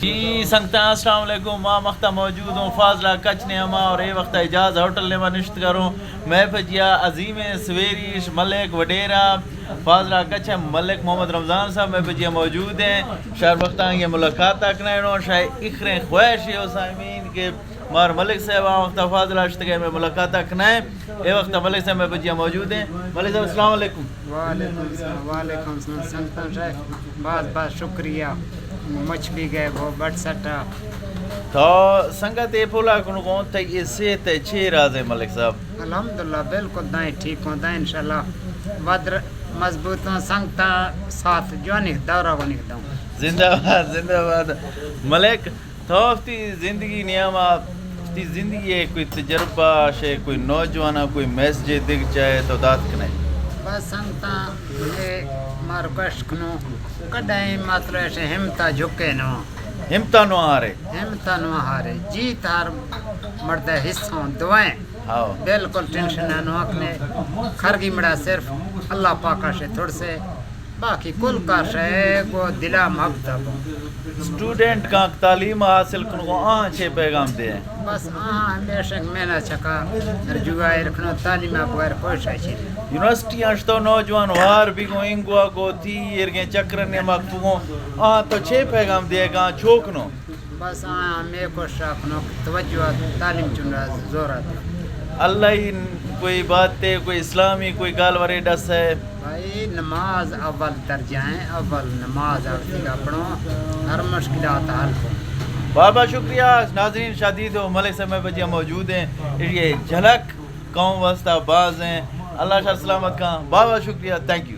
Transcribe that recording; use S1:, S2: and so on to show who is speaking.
S1: جی سنگتا السلام علیکم. ماں مختہ موجود ہوں فاضلہ کچھ نعمہ اور اے وقت اجاز ہوٹل نے میں نشت کروں میں پجیا عظیم سویریش ملک وڈیرا فاضلہ کچھ ملک محمد رمضان صاحب میں پجیا موجود ہیں. شہر وقتاں یہ ملاقات کرنا شاید اخریں خواہش ہے سامعین کے مار ملک صاحب وقت فاضلہ اشتگے میں ملاقات کرنا ہے. اے وقت ملک صاحب میں پجیا موجود ہیں. ملک صاحب السلام علیکم.
S2: وعلیکم السلام سنگتن صاحب بہت بہت شکریہ مچ بھی گئے وہ بٹ سٹا
S1: تو سنگت اے پولا کنو کون تے یہ صحت ہے چھ راز ہے ملک صاحب
S2: الحمدللہ بالکل دائیں ٹھیک ہوں دائیں انشاءاللہ ودر مضبوط ہوں سنگتا ساتھ جو نہیں دورہ کو نہیں دوں.
S1: زندہ باد زندہ باد ملک. تو افتی زندگی نیامہ افتی زندگی ہے کوئی تجربہ شے کوئی نوجوانہ کوئی میسج دیکھ چاہے تو دات کنے
S2: بس سنگتا یہ مارکش کنو کڈائیں مطلب ہے ہمتا جھکے نو
S1: ہمتا نو آرے
S2: ہمتا نو ہارے جیت ہار مرد حصوں دعائیں
S1: ہاں
S2: بالکل ٹینشن ہے نو اکنے خرگی مڑا صرف اللہ پاکا سے تھوڑ سے باقی کل کا شے کو دلا محبت
S1: اسٹوڈنٹ کا تعلیم حاصل کنو کو آن چھے پیغام دے ہیں
S2: بس ہمیشہ میں نہ چھکا رجوعائی رکھنو تعلیم بغیر کوئی شاید
S1: یونیورسٹی انشتو نوجوان وار بھی کو انگوا کو تھی ارگیں چکرنے مکفو آن تو چھے پیغام دے گا چھوکنو
S2: بس ہمیں کو شاکنو توجہ تعلیم چنرا زورت
S1: اللہ ہی کوئی بات تے کوئی اسلامی کوئی گال ورے ڈس ہے
S2: بھائی نماز اول درجہ ہیں اول نماز آتی کا پڑھو ہر مشکلات حل کو.
S1: بابا شکریہ ناظرین شادید و ملک صاحب میں بجیا موجود ہیں یہ جھلک قوم وسطہ باز ہیں اللہ شاہ سلامت کا بابا شکریہ تھینک یو.